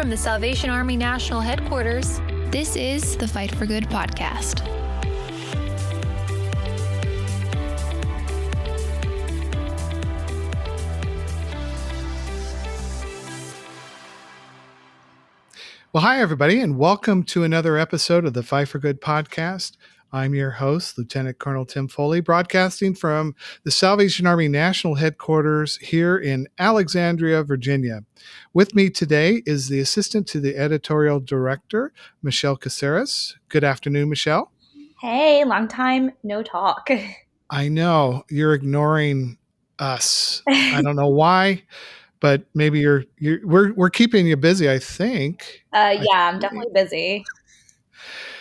from the Salvation Army National Headquarters, this is the Fight for Good podcast. Well, hi, everybody, and welcome to another episode of the Fight for Good podcast. I'm your host, Lieutenant Colonel Tim Foley, broadcasting from the Salvation Army National Headquarters here in Alexandria, Virginia. With me today is the assistant to the editorial director, Michelle Caceres. Good afternoon, Michelle. Hey, long time no talk. I know you're ignoring us. I don't know why, but maybe we're keeping you busy, I think. I'm definitely busy.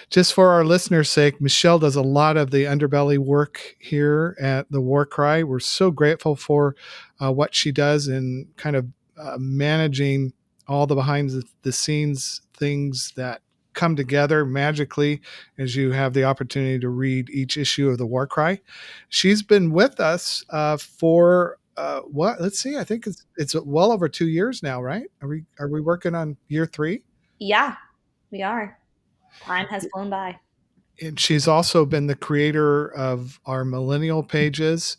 Just for our listeners' sake, Michelle does a lot of the underbelly work here at the War Cry. We're so grateful for what she does in kind of managing all the behind the scenes things that come together magically as you have the opportunity to read each issue of the War Cry. She's been with us for let's see, I think it's well over 2 years now, right? Are we working on year 3? Yeah, we are. Time has flown by. And she's also been the creator of our millennial pages.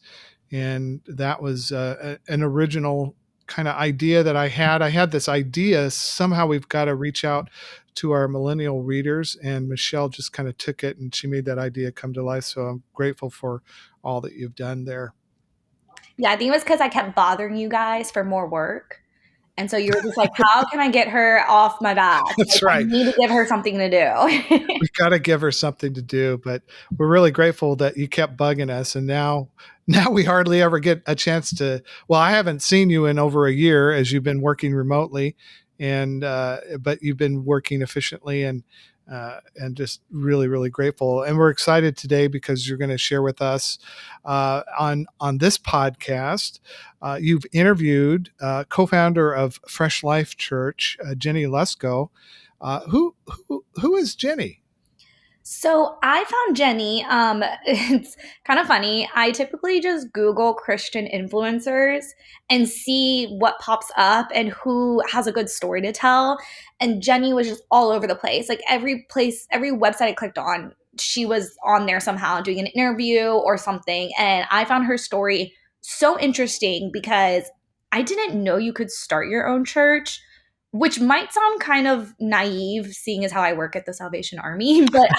And that was an original kind of idea that I had. I had this idea, somehow we've got to reach out to our millennial readers. And Michelle just kind of took it and she made that idea come to life. So I'm grateful for all that you've done there. Yeah, I think it was because I kept bothering you guys for more work. And so you were just like, how can I get her off my back? That's right. I need to give her something to do. We've got to give her something to do, but we're really grateful that you kept bugging us. And now we hardly ever get a chance to, well, I haven't seen you in over a year as you've been working remotely but you've been working efficiently and just really, really grateful. And we're excited today because you're going to share with us on this podcast. You've interviewed co-founder of Fresh Life Church, Jennie Lusko. Who is Jennie? So I found Jennie. It's kind of funny. I typically just Google Christian influencers and see what pops up and who has a good story to tell. And Jennie was just all over the place. Like every website I clicked on, she was on there somehow doing an interview or something. And I found her story so interesting because I didn't know you could start your own church, which might sound kind of naive seeing as how I work at the Salvation Army, but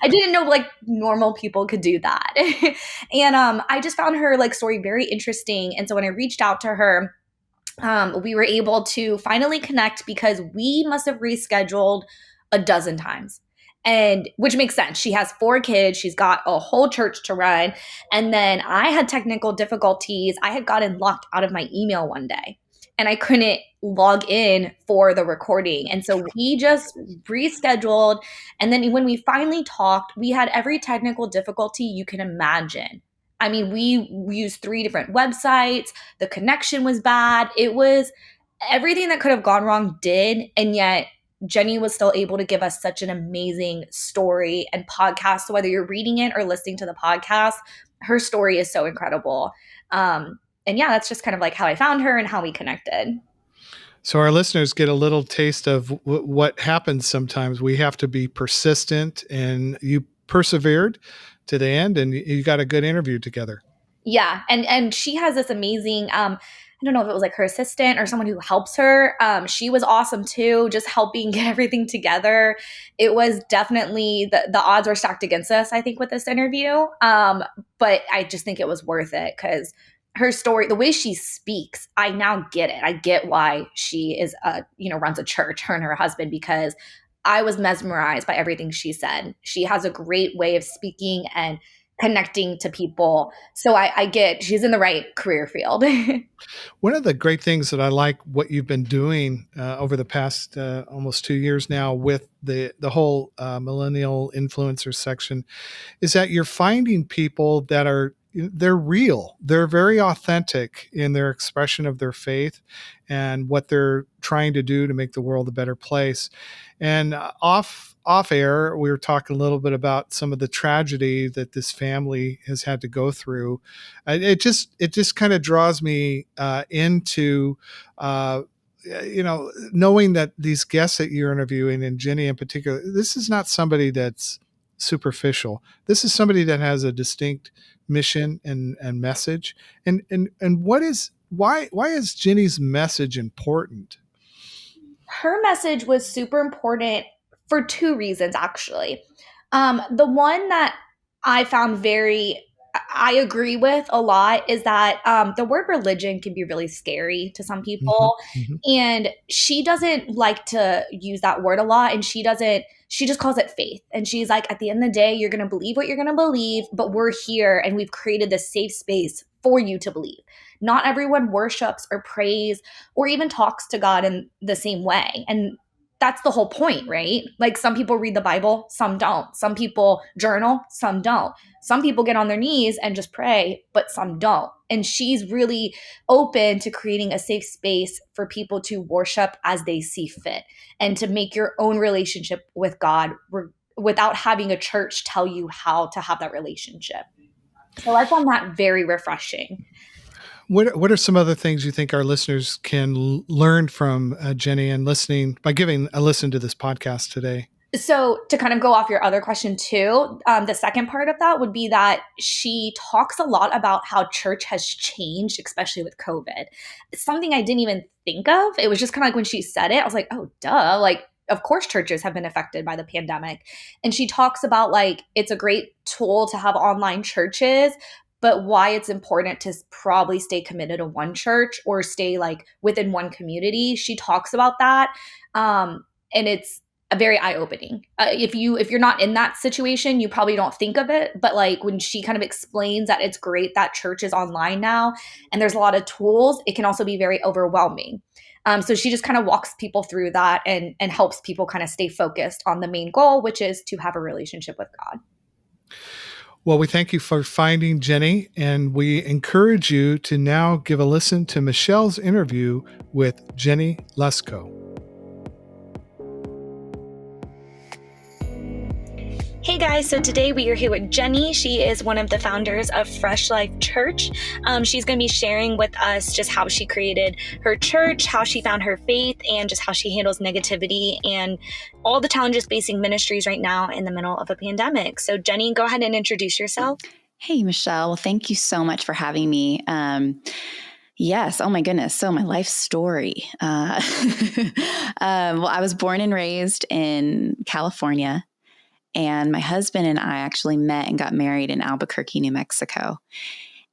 I didn't know like normal people could do that. And I just found her like story very interesting. And so when I reached out to her, we were able to finally connect because we must have rescheduled a dozen times. And which makes sense. She has 4 kids. She's got a whole church to run. And then I had technical difficulties. I had gotten locked out of my email one day and I couldn't log in for the recording. And so we just rescheduled. And then when we finally talked, we had every technical difficulty you can imagine. I mean, we used 3 different websites. The connection was bad. It was everything that could have gone wrong did. And yet Jennie was still able to give us such an amazing story and podcast. So whether you're reading it or listening to the podcast, her story is so incredible. And yeah, that's just kind of like how I found her and how we connected. So our listeners get a little taste of what happens sometimes. We have to be persistent, and you persevered to the end, and you got a good interview together. Yeah, and she has this amazing, I don't know if it was like her assistant or someone who helps her. She was awesome too, just helping get everything together. It was definitely, the odds were stacked against us, I think, with this interview. But I just think it was worth it because her story, the way she speaks, I now get it. I get why she is, runs a church, her and her husband, because I was mesmerized by everything she said. She has a great way of speaking and connecting to people. So I get she's in the right career field. One of the great things that I like what you've been doing over the past almost 2 years now with the whole millennial influencer section is that you're finding people that they're real. They're very authentic in their expression of their faith and what they're trying to do to make the world a better place. And off air, we were talking a little bit about some of the tragedy that this family has had to go through. It just kind of draws me into knowing that these guests that you're interviewing, and Jennie in particular, this is not somebody that's superficial. This is somebody that has a distinct mission and message. And why is Jennie's message important? Her message was super important for two reasons, actually. The one that I found I agree with a lot is that the word religion can be really scary to some Hmm. people. Hmm. And she doesn't like to use that word a lot. And she just calls it faith. And she's like, at the end of the day, you're going to believe what you're going to believe, but we're here and we've created this safe space for you to believe. Not everyone worships or prays or even talks to God in the same way. And that's the whole point, right? Like some people read the Bible, some don't. Some people journal, some don't. Some people get on their knees and just pray, but some don't. And she's really open to creating a safe space for people to worship as they see fit and to make your own relationship with God without having a church tell you how to have that relationship. So I found that very refreshing. What are some other things you think our listeners can learn from Jennie and listening by giving a listen to this podcast today? So to kind of go off your other question too, the second part of that would be that she talks a lot about how church has changed, especially with COVID. It's something I didn't even think of. It was just kind of like when she said it, I was like, oh, duh. Like, of course, churches have been affected by the pandemic. And she talks about like, it's a great tool to have online churches, but why it's important to probably stay committed to one church or stay like within one community. She talks about that. And it's a very eye-opening. If you're not in that situation, you probably don't think of it. But like when she kind of explains that it's great that church is online now and there's a lot of tools, it can also be very overwhelming. So she just kind of walks people through that and helps people kind of stay focused on the main goal, which is to have a relationship with God. Well, we thank you for finding Jennie, and we encourage you to now give a listen to Michelle's interview with Jennie Lusko. Hey guys, so today we are here with Jennie. She is one of the founders of Fresh Life Church. She's going to be sharing with us just how she created her church, how she found her faith, and just how she handles negativity and all the challenges facing ministries right now in the middle of a pandemic. So Jennie, go ahead and introduce yourself. Hey, Michelle. Well, thank you so much for having me. Yes. Oh my goodness. So my life story. Well, I was born and raised in California. And my husband and I actually met and got married in Albuquerque, New Mexico.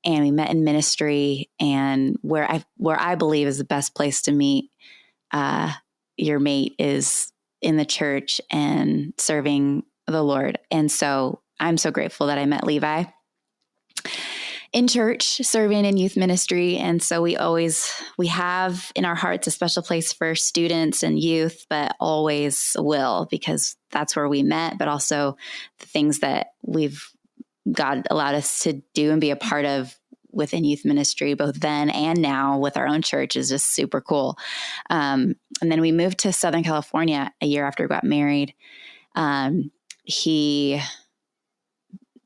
And we met in ministry, and where I believe is the best place to meet your mate is in the church and serving the Lord. And so I'm so grateful that I met Levi in church, serving in youth ministry. And so we have in our hearts a special place for students and youth, but always will, because that's where we met, but also the things that God allowed us to do and be a part of within youth ministry, both then and now with our own church, is just super cool. And then we moved to Southern California a year after we got married. He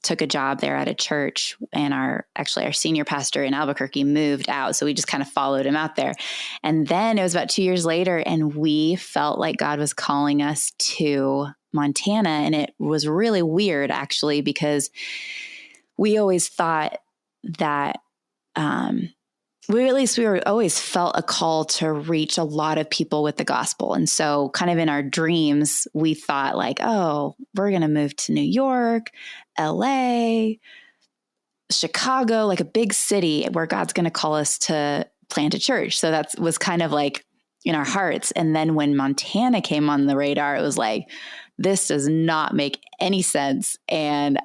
took a job there at a church, and our senior pastor in Albuquerque moved out. So we just kind of followed him out there. And then it was about 2 years later, and we felt like God was calling us to Montana. And it was really weird, actually, because we always thought that, we always felt a call to reach a lot of people with the gospel. And so kind of in our dreams, we thought like, oh, we're going to move to New York, LA, Chicago, like a big city where God's going to call us to plant a church. So that was kind of like in our hearts. And then when Montana came on the radar, it was like, this does not make any sense. And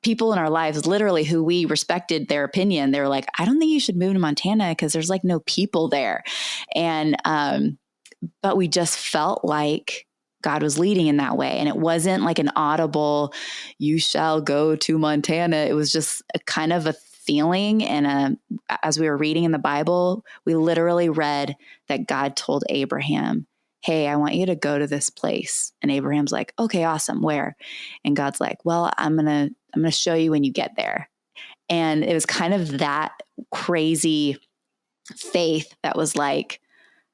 people in our lives, literally, who we respected their opinion, they were like, I don't think you should move to Montana because there's like no people there. And, but we just felt like God was leading in that way. And it wasn't like an audible, you shall go to Montana. It was just a kind of a feeling. And as we were reading in the Bible, we literally read that God told Abraham, hey, I want you to go to this place. And Abraham's like, okay, awesome. Where? And God's like, well, I'm going to show you when you get there. And it was kind of that crazy faith that was like,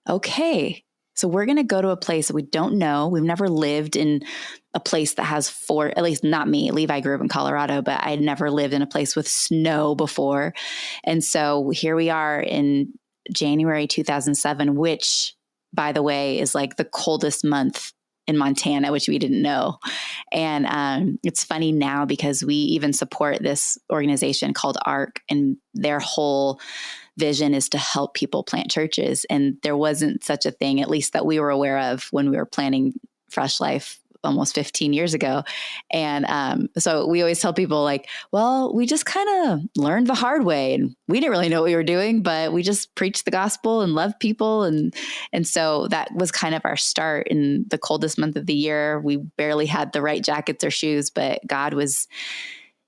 okay, so we're going to go to a place that we don't know. We've never lived in a place that has at least not me. Levi grew up in Colorado, but I'd never lived in a place with snow before. And so here we are in January 2007, which, by the way, is like the coldest month in Montana, which we didn't know. And it's funny now because we even support this organization called ARC, and their whole vision is to help people plant churches. And there wasn't such a thing, at least that we were aware of, when we were planning Fresh Life almost 15 years ago. And so we always tell people like, well, we just kind of learned the hard way, and we didn't really know what we were doing, but we just preached the gospel and loved people. And so that was kind of our start in the coldest month of the year. We barely had the right jackets or shoes, but God was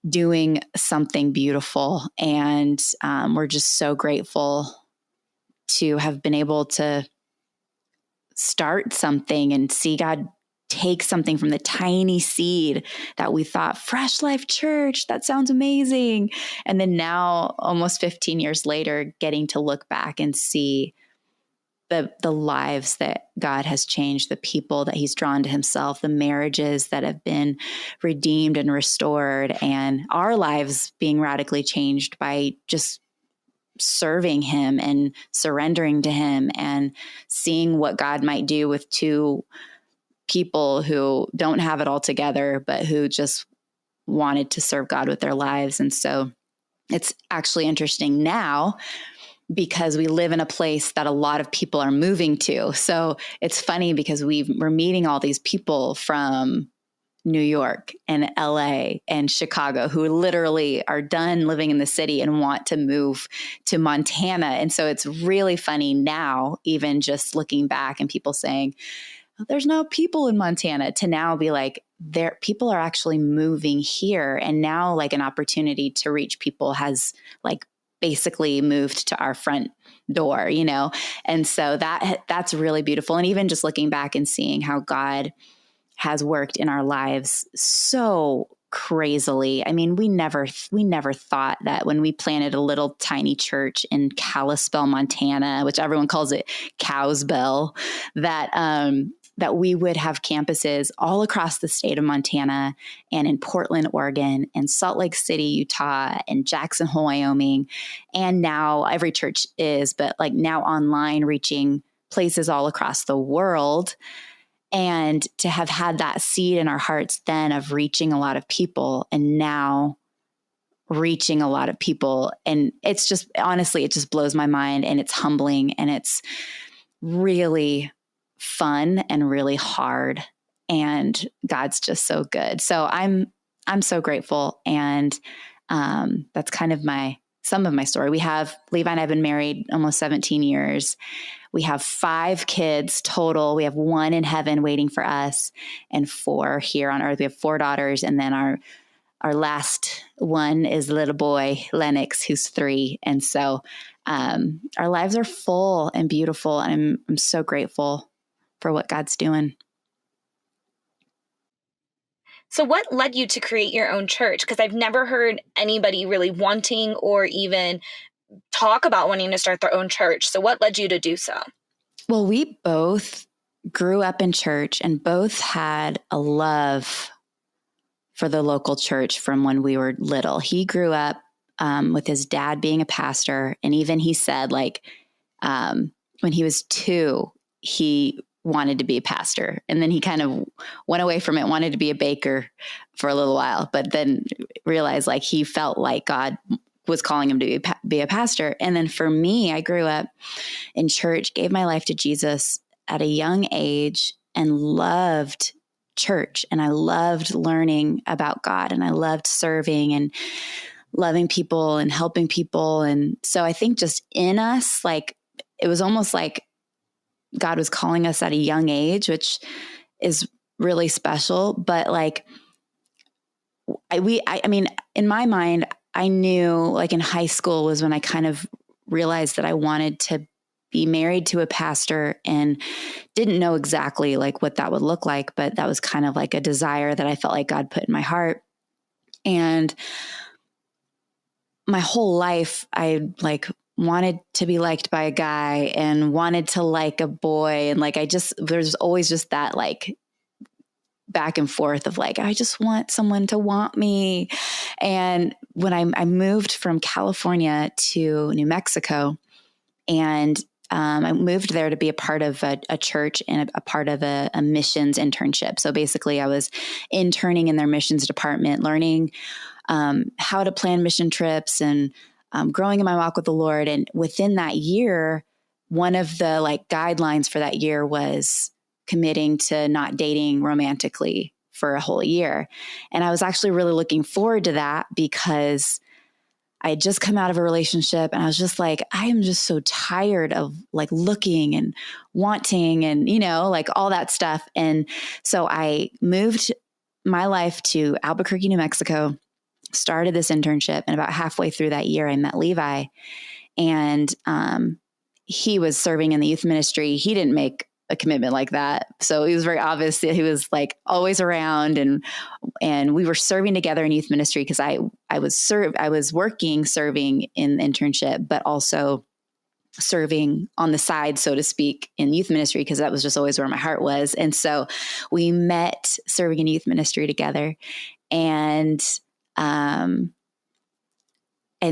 doing something beautiful. And we're just so grateful to have been able to start something and see God take something from the tiny seed that we thought, Fresh Life Church, that sounds amazing. And then now, almost 15 years later, getting to look back and see the lives that God has changed, the people that he's drawn to himself, the marriages that have been redeemed and restored, and our lives being radically changed by just serving him and surrendering to him and seeing what God might do with two people who don't have it all together, but who just wanted to serve God with their lives. And so it's actually interesting now because we live in a place that a lot of people are moving to. So it's funny because we're meeting all these people from New York and LA and Chicago who literally are done living in the city and want to move to Montana. And so it's really funny now, even just looking back and people saying, there's no people in Montana, to now be like, people are actually moving here. And now like an opportunity to reach people has like basically moved to our front door, you know? And so that's really beautiful. And even just looking back and seeing how God has worked in our lives so crazily. I mean, we never thought that when we planted a little tiny church in Kalispell, Montana, which everyone calls it Cowsbell, that we would have campuses all across the state of Montana and in Portland, Oregon, and Salt Lake City, Utah, and Jackson Hole, Wyoming. And now every church is, but like now online, reaching places all across the world. And to have had that seed in our hearts then of reaching a lot of people, and now reaching a lot of people. And it's just, honestly, it just blows my mind, and it's humbling, and it's really fun and really hard. And God's just so good. So I'm so grateful. And that's kind of some of my story. Levi and I have been married almost 17 years. We have 5 kids total. We have 1 in heaven waiting for us and 4 here on earth. We have 4 daughters. And then our last one is little boy, Lennox, who's 3. And so our lives are full and beautiful. And I'm so grateful for what God's doing. So what led you to create your own church? Because I've never heard anybody really wanting or even talk about wanting to start their own church. So what led you to do so? Well, we both grew up in church and both had a love for the local church from when we were little. He grew up with his dad being a pastor. And even he said, like, when he was 2, he wanted to be a pastor. And then he kind of went away from it, wanted to be a baker for a little while, but then realized like he felt like God was calling him to be a pastor. And then for me, I grew up in church, gave my life to Jesus at a young age, and loved church. And I loved learning about God, and I loved serving and loving people and helping people. And so I think just in us, like, it was almost like God was calling us at a young age, which is really special. But like, I mean, in my mind, I knew like in high school was when I kind of realized that I wanted to be married to a pastor, and didn't know exactly like what that would look like, but that was kind of like a desire that I felt like God put in my heart. And my whole life, I like wanted to be liked by a guy and wanted to like a boy. And like, there's always just that like back and forth of like, I just want someone to want me. And when I moved from California to New Mexico, and I moved there to be a part of a church and a part of a missions internship. So basically I was interning in their missions department, learning how to plan mission trips and growing in my walk with the Lord. And within that year, one of the like guidelines for that year was committing to not dating romantically for a whole year. And I was actually really looking forward to that because I had just come out of a relationship and I was just like, I am just so tired of like looking and wanting and, you know, like all that stuff. And so I moved my life to Albuquerque, New Mexico, started this internship. And about halfway through that year, I met Levi, and he was serving in the youth ministry. He didn't make a commitment like that. So it was very obvious that he was like always around, and we were serving together in youth ministry because I was serving in the internship, but also serving on the side, so to speak, in youth ministry, because that was just always where my heart was. And so we met serving in youth ministry together. And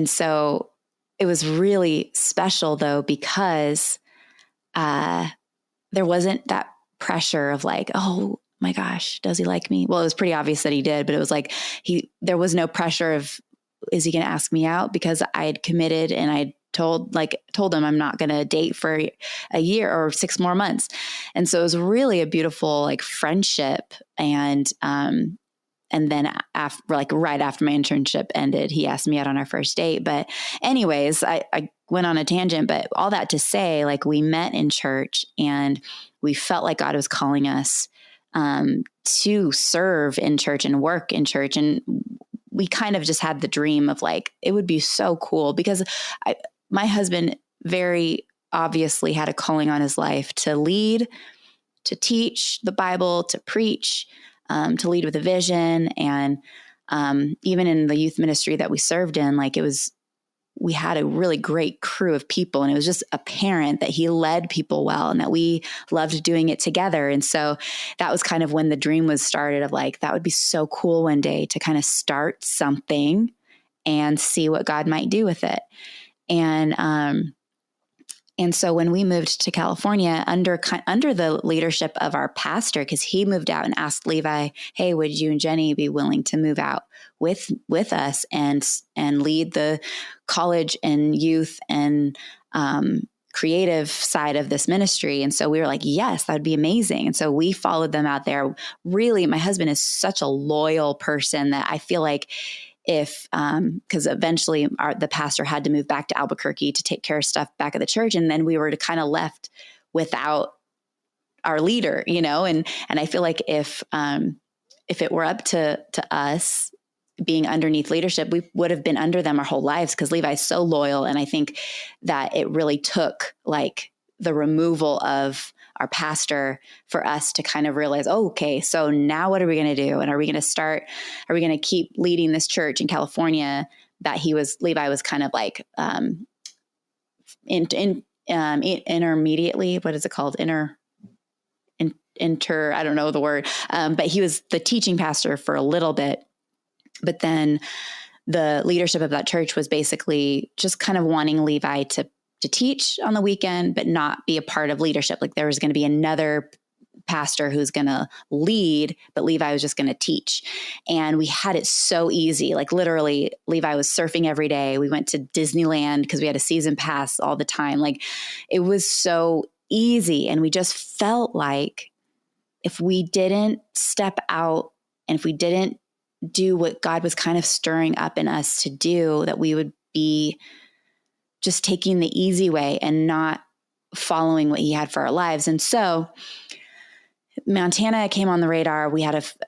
so it was really special though, because there wasn't that pressure of like, oh my gosh, does he like me? Well, it was pretty obvious that he did, but it was like, there was no pressure of, is he going to ask me out? Because I had committed and I told him I'm not going to date for a year or 6 more months. And so it was really a beautiful like friendship. And then right after my internship ended, he asked me out on our first date. But anyways, I went on a tangent, but all that to say, like, we met in church and we felt like God was calling us to serve in church and work in church. And we kind of just had the dream of like, it would be so cool because my husband very obviously had a calling on his life to lead, to teach the Bible, to preach, to lead with a vision. And even in the youth ministry that we served in, like we had a really great crew of people, and it was just apparent that he led people well and that we loved doing it together. And so that was kind of when the dream was started of like, that would be so cool one day to kind of start something and see what God might do with it. And so when we moved to California under the leadership of our pastor, because he moved out and asked Levi, hey, would you and Jennie be willing to move out with us and lead the college and youth and creative side of this ministry? And so we were like, yes, that would be amazing. And so we followed them out there. Really, my husband is such a loyal person that I feel like because eventually the pastor had to move back to Albuquerque to take care of stuff back at the church. And then we were kind of left without our leader, you know, and I feel like if it were up to us being underneath leadership, we would have been under them our whole lives because Levi's so loyal. And I think that it really took like the removal of our pastor for us to kind of realize, oh, okay, so now what are we going to do? And are we going to keep leading this church in California that Levi was kind of like, intermediately, what is it called? I don't know the word. But he was the teaching pastor for a little bit. But then the leadership of that church was basically just kind of wanting Levi to teach on the weekend, but not be a part of leadership. Like there was going to be another pastor who's going to lead, but Levi was just going to teach. And we had it so easy. Like literally Levi was surfing every day. We went to Disneyland because we had a season pass all the time. Like it was so easy. And we just felt like if we didn't step out and if we didn't do what God was kind of stirring up in us to do, that we would be just taking the easy way and not following what he had for our lives. And so Montana came on the radar.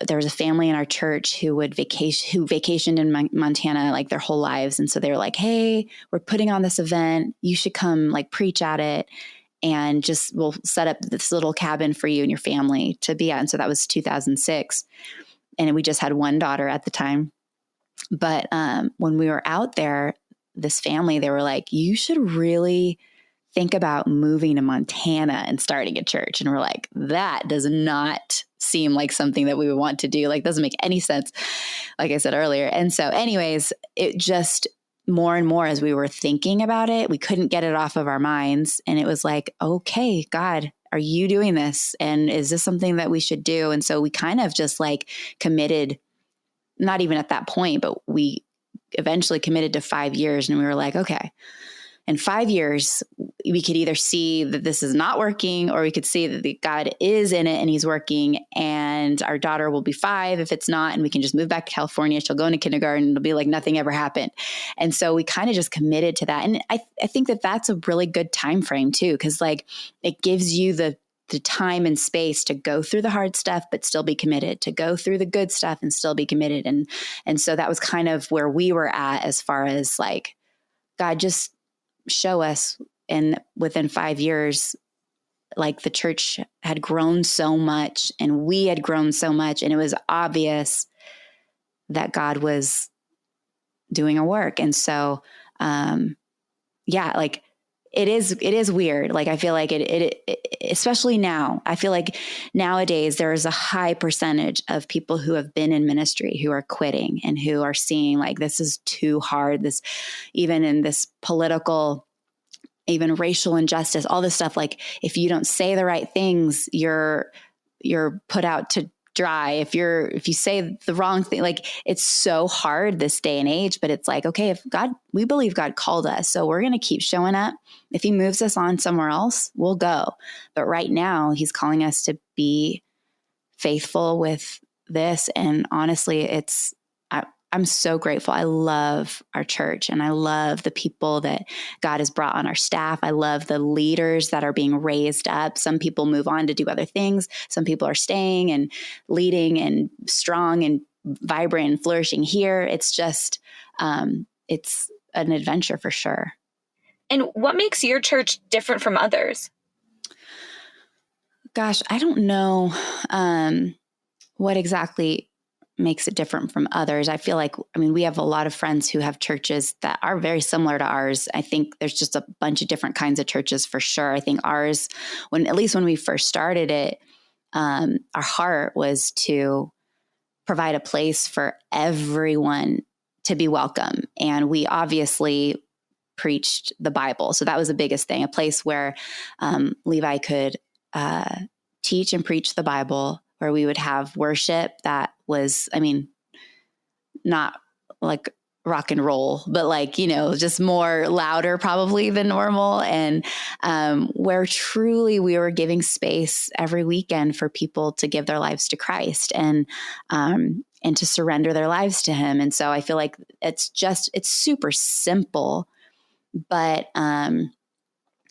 There was a family in our church who vacationed in Montana like their whole lives. And so they were like, hey, we're putting on this event. You should come like preach at it. And we'll set up this little cabin for you and your family to be at. And so that was 2006. And we just had one daughter at the time. But when we were out there, this family, they were like, you should really think about moving to Montana and starting a church. And we're like, that does not seem like something that we would want to do. Like, doesn't make any sense, like I said earlier. And so anyways, it just more and more as we were thinking about it, we couldn't get it off of our minds. And it was like, okay, God, are you doing this? And is this something that we should do? And so we kind of just like committed, not even at that point, but we eventually committed to 5 years. And we were like, okay, in 5 years, we could either see that this is not working, or we could see that God is in it and he's working, and our daughter will be 5 if it's not, and we can just move back to California. She'll go into kindergarten. It'll be like nothing ever happened. And so we kind of just committed to that. And I think that that's a really good time frame too, because like it gives you the time and space to go through the hard stuff, but still be committed, to go through the good stuff and still be committed. And so that was kind of where we were at as far as like, God, just show us. And within 5 years, like the church had grown so much and we had grown so much, and it was obvious that God was doing a work. And so, like it is weird. Like, I feel like it, especially now, I feel like nowadays there is a high percentage of people who have been in ministry who are quitting and who are seeing like, this is too hard. This, even in this political, even racial injustice, all this stuff. Like, if you don't say the right things, you're put out to dry. If you say the wrong thing, like, it's so hard this day and age, but it's like, okay, we believe God called us, so we're going to keep showing up. If he moves us on somewhere else, we'll go. But right now he's calling us to be faithful with this. And honestly, I'm so grateful. I love our church and I love the people that God has brought on our staff. I love the leaders that are being raised up. Some people move on to do other things. Some people are staying and leading and strong and vibrant and flourishing here. It's just, it's an adventure for sure. And what makes your church different from others? Gosh, I don't know what exactly makes it different from others. I feel like, we have a lot of friends who have churches that are very similar to ours. I think there's just a bunch of different kinds of churches for sure. I think ours, at least when we first started it, our heart was to provide a place for everyone to be welcome. And we obviously preached the Bible. So that was the biggest thing, a place where Levi could teach and preach the Bible, where we would have worship that was, not like rock and roll, but like, just more louder probably than normal. And where truly we were giving space every weekend for people to give their lives to Christ and to surrender their lives to him. And so I feel like it's super simple, but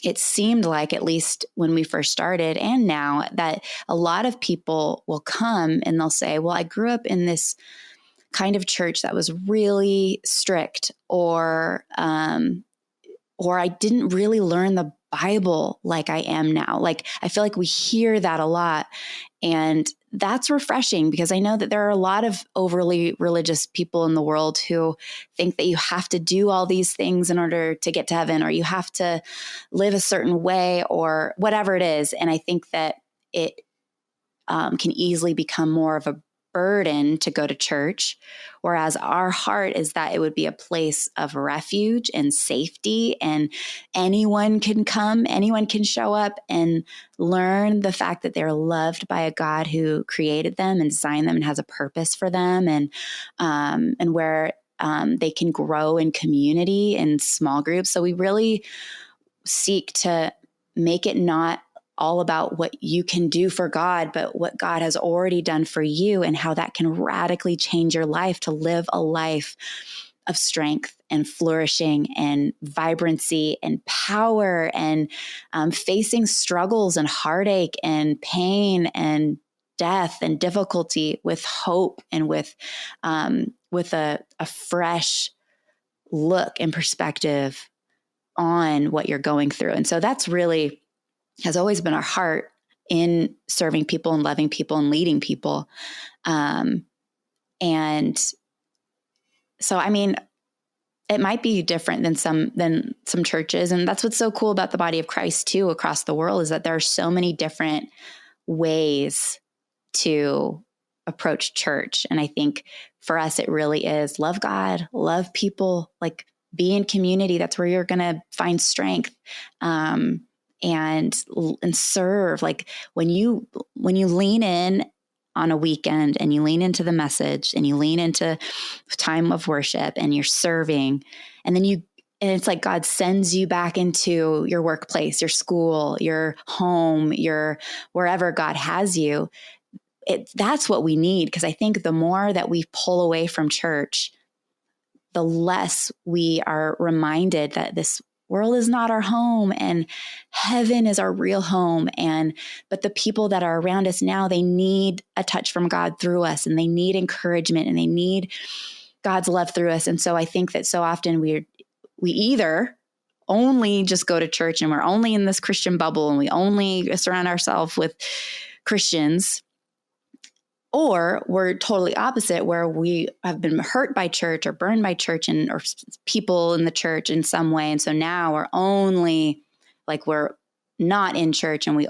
it seemed like, at least when we first started and now, that a lot of people will come and they'll say, well, I grew up in this kind of church that was really strict, or I didn't really learn the Bible like I am now. Like, I feel like we hear that a lot, and that's refreshing, because I know that there are a lot of overly religious people in the world who think that you have to do all these things in order to get to heaven, or you have to live a certain way, or whatever it is. And I think that it can easily become more of a burden to go to church, whereas our heart is that it would be a place of refuge and safety, and anyone can come, anyone can show up and learn the fact that they're loved by a God who created them and designed them and has a purpose for them, and where they can grow in community and small groups. So we really seek to make it not all about what you can do for God, but what God has already done for you, and how that can radically change your life to live a life of strength and flourishing and vibrancy and power, and facing struggles and heartache and pain and death and difficulty with hope and with a fresh look and perspective on what you're going through. And so that's really has always been our heart in serving people and loving people and leading people. And so, it might be different than some churches. And that's what's so cool about the body of Christ too, across the world, is that there are so many different ways to approach church. And I think for us, it really is love God, love people, like be in community. That's where you're going to find strength. And serve. Like when you lean in on a weekend and you lean into the message and you lean into time of worship and you're serving, and then it's like God sends you back into your workplace, your school, your home, your wherever God has you. That's what we need. Because I think the more that we pull away from church, the less we are reminded that this world is not our home and heaven is our real home. But the people that are around us now, they need a touch from God through us, and they need encouragement, and they need God's love through us. And so I think that so often we either only just go to church and we're only in this Christian bubble and we only surround ourselves with Christians, or we're totally opposite, where we have been hurt by church or burned by church or people in the church in some way. And so now we're only like, we're not in church and we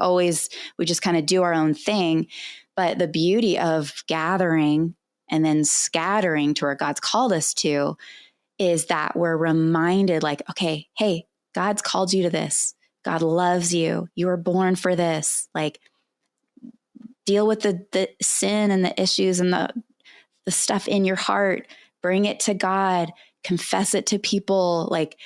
just kind of do our own thing. But the beauty of gathering and then scattering to where God's called us to is that we're reminded, like, okay, hey, God's called you to this. God loves you. You were born for this. Like, deal with the sin and the issues and the stuff in your heart, bring it to God, confess it to people, like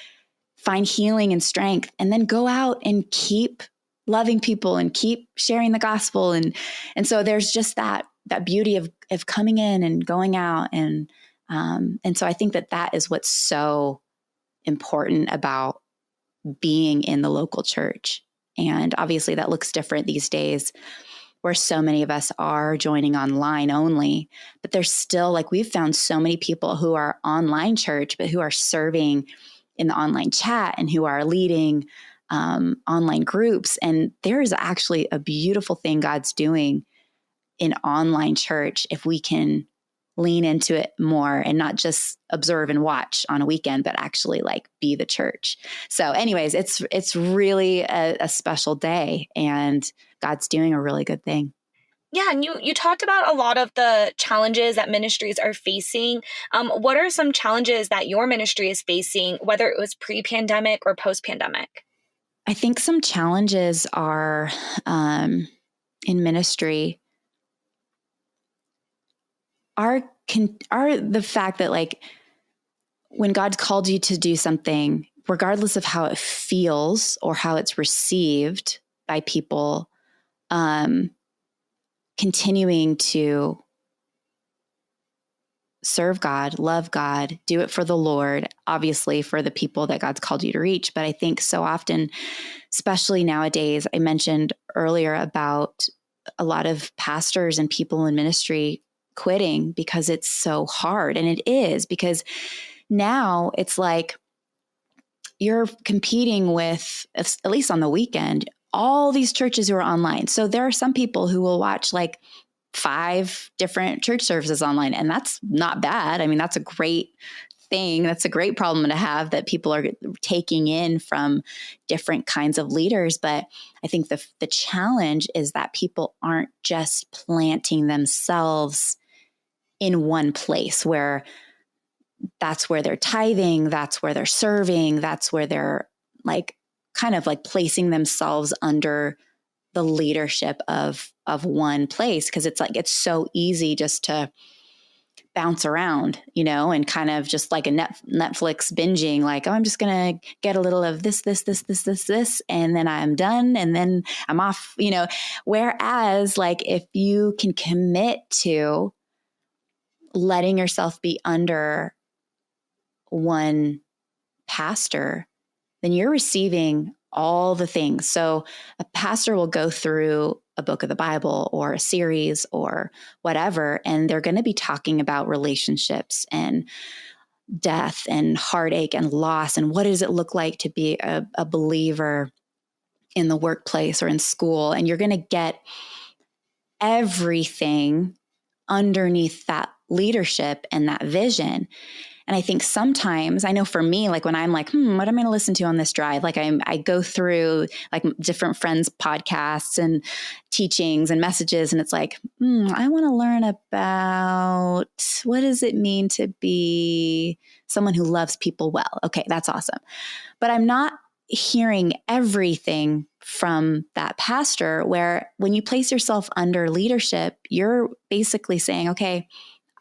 find healing and strength, and then go out and keep loving people and keep sharing the gospel. And so there's just that beauty of coming in and going out. And so I think that is what's so important about being in the local church. And obviously that looks different these days, where so many of us are joining online only, but there's still, like, we've found so many people who are online church, but who are serving in the online chat and who are leading online groups. And there is actually a beautiful thing God's doing in online church if we can lean into it more and not just observe and watch on a weekend, but actually like be the church. So anyways, it's really a special day, and God's doing a really good thing. Yeah, and you talked about a lot of the challenges that ministries are facing. What are some challenges that your ministry is facing, whether it was pre-pandemic or post-pandemic? I think some challenges are in ministry are the fact that, like, when God's called you to do something, regardless of how it feels or how it's received by people, continuing to serve God, love God, do it for the Lord, obviously for the people that God's called you to reach. But I think so often, especially nowadays, I mentioned earlier about a lot of pastors and people in ministry quitting because it's so hard. And it is, because now it's like you're competing with, at least on the weekend, all these churches who are online. So there are some people who will watch like 5 different church services online, and that's not bad. I mean, that's a great thing. That's a great problem to have, that people are taking in from different kinds of leaders. But I think the challenge is that people aren't just planting themselves in one place where that's where they're tithing, that's where they're serving, that's where they're like kind of like placing themselves under the leadership of one place. Cause it's like, it's so easy just to bounce around, and kind of just like a Netflix binging, like, oh, I'm just going to get a little of this, and then I'm done. And then I'm off, whereas like, if you can commit to letting yourself be under one pastor, then you're receiving all the things. So a pastor will go through a book of the Bible or a series or whatever, and they're going to be talking about relationships and death and heartache and loss. And what does it look like to be a believer in the workplace or in school? And you're going to get everything underneath that leadership and that vision. And I think sometimes, I know for me, like when I'm like, what am I going to listen to on this drive? Like I go through like different friends' podcasts and teachings and messages. And it's like, I want to learn about what does it mean to be someone who loves people well? Okay, that's awesome. But I'm not hearing everything from that pastor, where when you place yourself under leadership, you're basically saying, okay,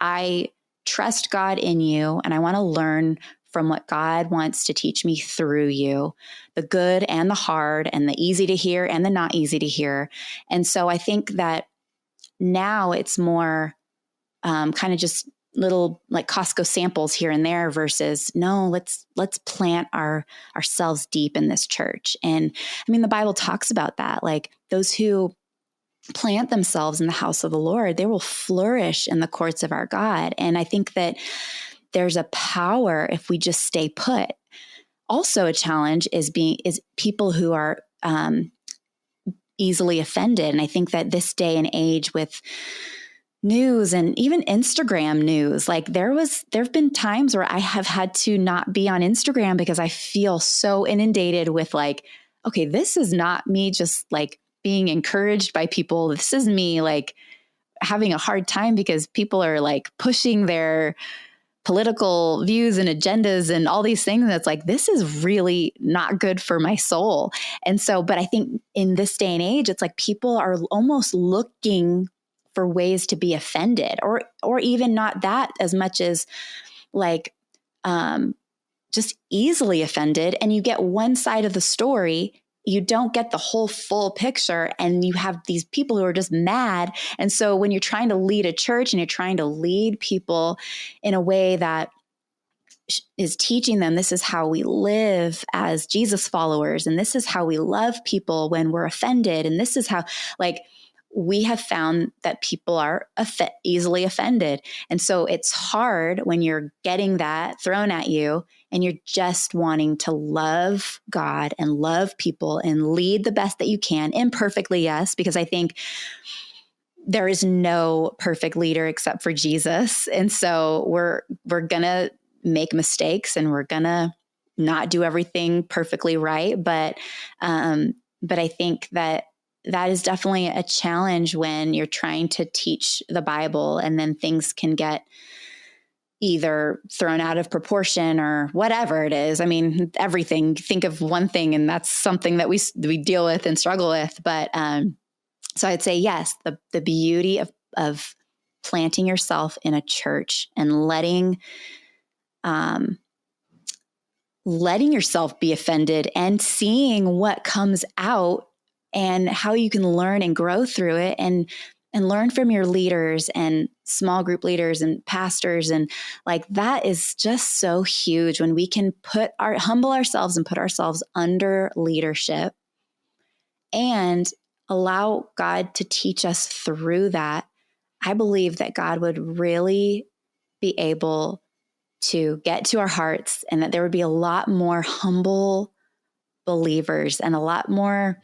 I trust God in you, and I want to learn from what God wants to teach me through you, the good and the hard and the easy to hear and the not easy to hear. And so I think that now it's more kind of just little like Costco samples here and there versus no, let's plant ourselves deep in this church. And I mean, the Bible talks about that, like those who plant themselves in the house of the Lord, they will flourish in the courts of our God. And I think that there's a power if we just stay put. Also a challenge is people who are easily offended. And I think that this day and age with news and even Instagram news, like there've been times where I have had to not be on Instagram because I feel so inundated with like, okay, this is not me just like being encouraged by people. This is me like having a hard time because people are like pushing their political views and agendas and all these things. And it's like, this is really not good for my soul. And so, but I think in this day and age, it's like people are almost looking for ways to be offended, or even not that as much as like just easily offended. And you get one side of the story, you don't get the whole full picture, and you have these people who are just mad. And so when you're trying to lead a church and you're trying to lead people in a way that is teaching them this is how we live as Jesus followers, and this is how we love people when we're offended, and this is how, like, we have found that people are easily offended. And so it's hard when you're getting that thrown at you and you're just wanting to love God and love people and lead the best that you can, imperfectly, yes, because I think there is no perfect leader except for Jesus. And so we're going to make mistakes and we're going to not do everything perfectly right. But I think that is definitely a challenge when you're trying to teach the Bible, and then things can get either thrown out of proportion or whatever it is. I mean, everything, think of one thing and that's something that we deal with and struggle with. But so I'd say, yes, the beauty of planting yourself in a church and letting yourself be offended and seeing what comes out and how you can learn and grow through it, and learn from your leaders and small group leaders and pastors. And like, that is just so huge when we can humble ourselves and put ourselves under leadership and allow God to teach us through that. I believe that God would really be able to get to our hearts, and that there would be a lot more humble believers and a lot more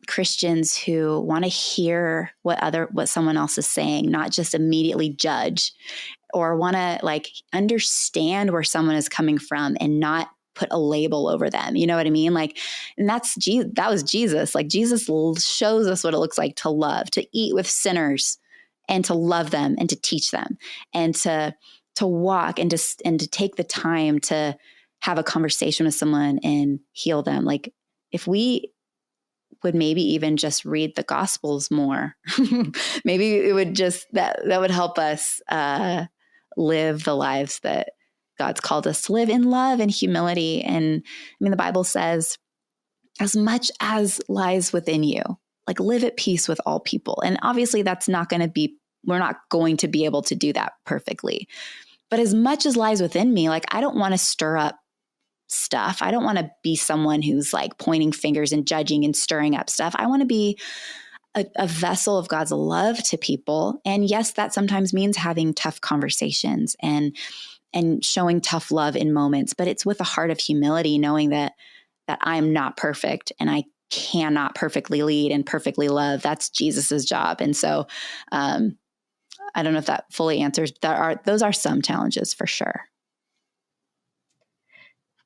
Christians who want to hear what someone else is saying, not just immediately judge, or want to like understand where someone is coming from and not put a label over them. You know what I mean? Like, and that was Jesus. Like, Jesus shows us what it looks like to love, to eat with sinners and to love them and to teach them and to walk and to take the time to have a conversation with someone and heal them. Like, if we would maybe even just read the Gospels more, maybe it would just, that would help us live the lives that God's called us to live in love and humility. And I mean, the Bible says, as much as lies within you, like, live at peace with all people. And obviously we're not going to be able to do that perfectly. But as much as lies within me, like, I don't want to stir up stuff. I don't want to be someone who's like pointing fingers and judging and stirring up stuff. I want to be a vessel of God's love to people. And yes, that sometimes means having tough conversations and showing tough love in moments, but it's with a heart of humility, knowing that I'm not perfect and I cannot perfectly lead and perfectly love. That's Jesus's job. And so I don't know if that fully answers. Those are some challenges for sure.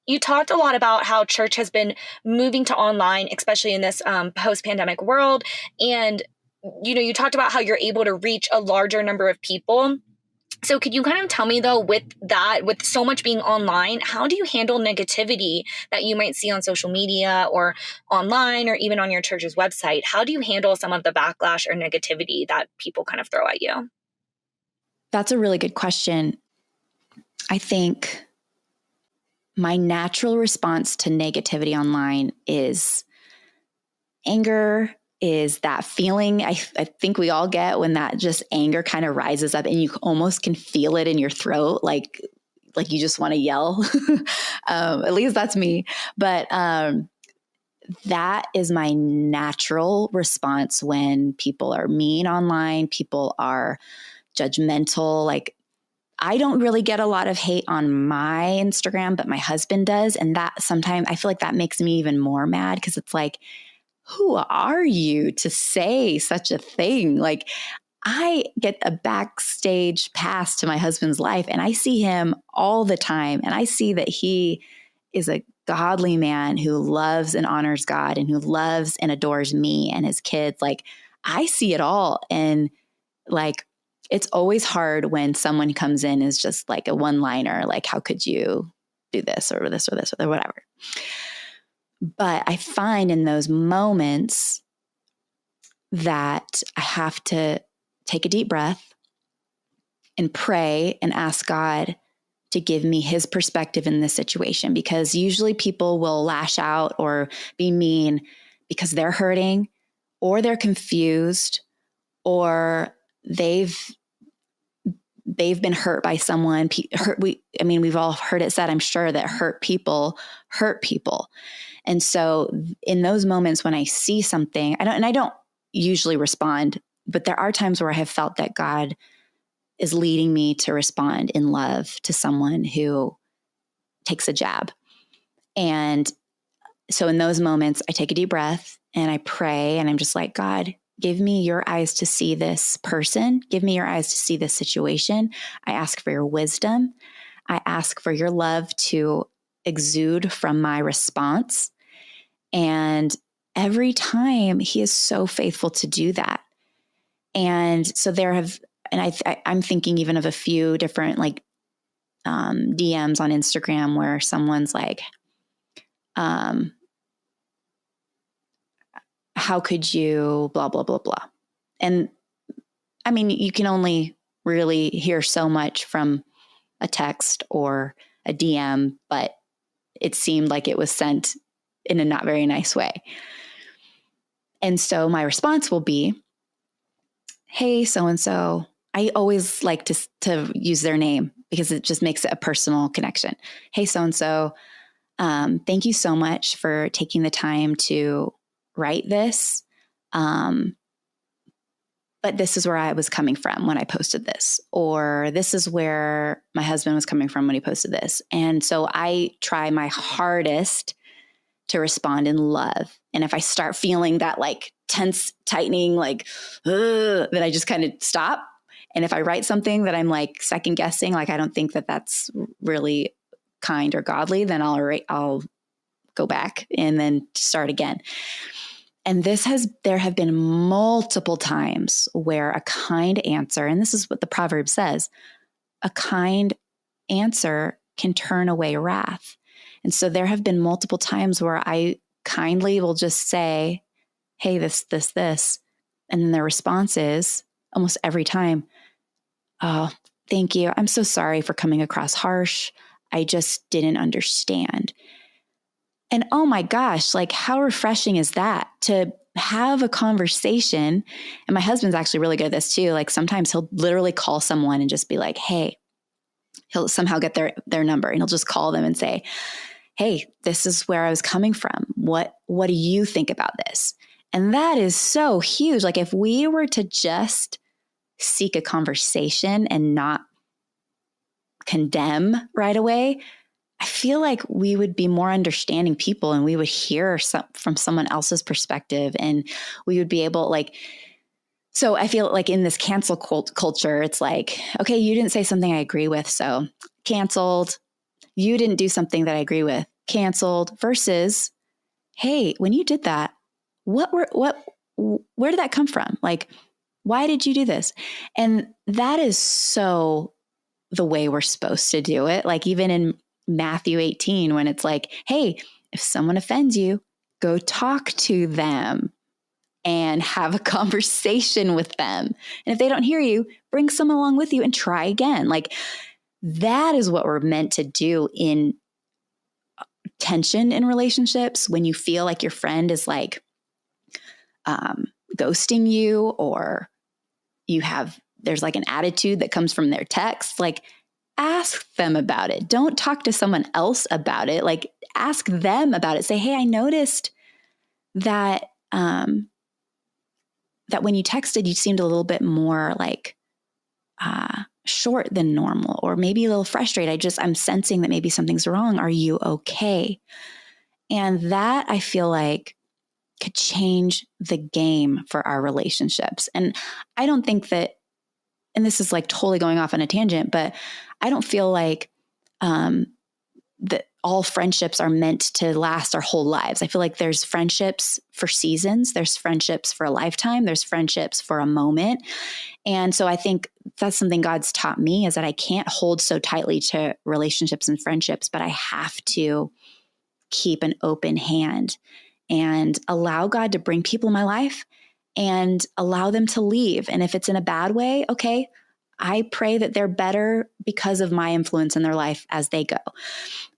you talked a lot about how church has been moving to online, especially in this post-pandemic world. And, you talked about how you're able to reach a larger number of people. So could you kind of tell me, though, with so much being online, how do you handle negativity that you might see on social media or online or even on your church's website? How do you handle some of the backlash or negativity that people kind of throw at you? That's a really good question. I think my natural response to negativity online is anger, is that feeling I think we all get when that just anger kind of rises up and you almost can feel it in your throat, like you just want to yell. At least that's me. But that is my natural response when people are mean online, people are judgmental. Like, I don't really get a lot of hate on my Instagram, but my husband does. And that sometimes I feel like that makes me even more mad, because it's like, who are you to say such a thing? Like, I get a backstage pass to my husband's life and I see him all the time. And I see that he is a godly man who loves and honors God and who loves and adores me and his kids. Like, I see it all. And like, it's always hard when someone comes in is just like a one-liner, like, how could you do this or this or this or whatever. But I find in those moments that I have to take a deep breath and pray and ask God to give me his perspective in this situation, because usually people will lash out or be mean because they're hurting or they're confused or they've been hurt by someone. We've all heard it said, I'm sure, that hurt people hurt people. And so in those moments when I see something, I don't usually respond, but there are times where I have felt that God is leading me to respond in love to someone who takes a jab. And so in those moments, I take a deep breath and I pray, and I'm just like, God, give me your eyes to see this person. Give me your eyes to see this situation. I ask for your wisdom. I ask for your love to exude from my response. And every time he is so faithful to do that. And so I'm thinking even of a few different DMs on Instagram where someone's like, how could you blah, blah, blah, blah. And I mean, you can only really hear so much from a text or a DM, but it seemed like it was sent in a not very nice way. And so my response will be, hey, so-and-so. I always like to use their name because it just makes it a personal connection. Hey, so-and-so, thank you so much for taking the time to write this. But this is where I was coming from when I posted this, or this is where my husband was coming from when he posted this. And so I try my hardest to respond in love. And if I start feeling that like tense, tightening, then I just kind of stop. And if I write something that I'm like second guessing, like I don't think that that's really kind or godly, then I'll go back and then start again. And there have been multiple times where a kind answer, and this is what the proverb says, a kind answer can turn away wrath. And so there have been multiple times where I kindly will just say, hey, this. And then their response is almost every time, oh, thank you. I'm so sorry for coming across harsh. I just didn't understand. And oh my gosh, like how refreshing is that to have a conversation? And my husband's actually really good at this too. Like sometimes he'll literally call someone and just be like, hey, he'll somehow get their number and he'll just call them and say, hey, this is where I was coming from. What do you think about this? And that is so huge. Like if we were to just seek a conversation and not condemn right away, I feel like we would be more understanding people and we would hear from someone else's perspective, and we would be able so I feel like in this cancel culture, it's like, okay, you didn't say something I agree with, so canceled. You didn't do something that I agree with, canceled versus, hey, when you did that, where did that come from? Like, why did you do this? And that is so the way we're supposed to do it. Like even in Matthew 18, when it's like, hey, if someone offends you, go talk to them and have a conversation with them. And if they don't hear you, bring someone along with you and try again. Like that is what we're meant to do in tension in relationships. When you feel like your friend is like ghosting you, or there's like an attitude that comes from their text, like ask them about it. Don't talk to someone else about it. Like ask them about it. Say, hey, I noticed that that when you texted, you seemed a little bit more like short than normal, or maybe a little frustrated. I'm sensing that maybe something's wrong. Are you okay? And that I feel like could change the game for our relationships. And I don't think that, and this is like totally going off on a tangent, but I don't feel like that all friendships are meant to last our whole lives. I feel like there's friendships for seasons, there's friendships for a lifetime, there's friendships for a moment. And so I think that's something God's taught me, is that I can't hold so tightly to relationships and friendships, but I have to keep an open hand and allow God to bring people in my life and allow them to leave. And if it's in a bad way, okay, I pray that they're better because of my influence in their life as they go.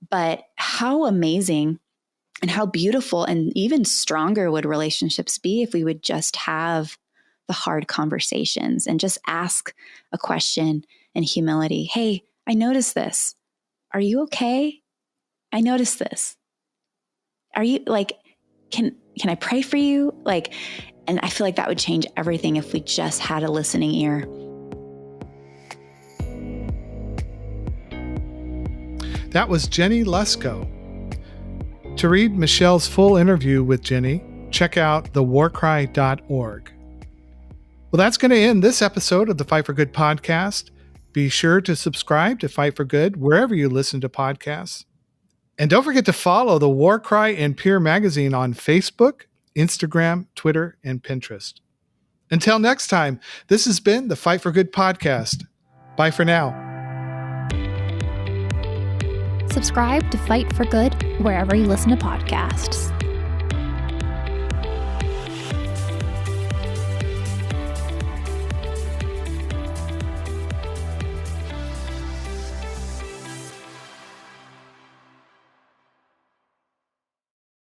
But how amazing and how beautiful and even stronger would relationships be if we would just have the hard conversations and just ask a question in humility. Hey, I noticed this. Are you okay? I noticed this. Are you like, can I pray for you? Like, and I feel like that would change everything if we just had a listening ear. That was Jennie Lusko. To read Michelle's full interview with Jennie, check out thewarcry.org. Well, that's going to end this episode of the Fight for Good podcast. Be sure to subscribe to Fight for Good wherever you listen to podcasts. And don't forget to follow the War Cry and Peer Magazine on Facebook, Instagram, Twitter, and Pinterest. Until next time, this has been the Fight for Good podcast. Bye for now. Subscribe to Fight for Good wherever you listen to podcasts.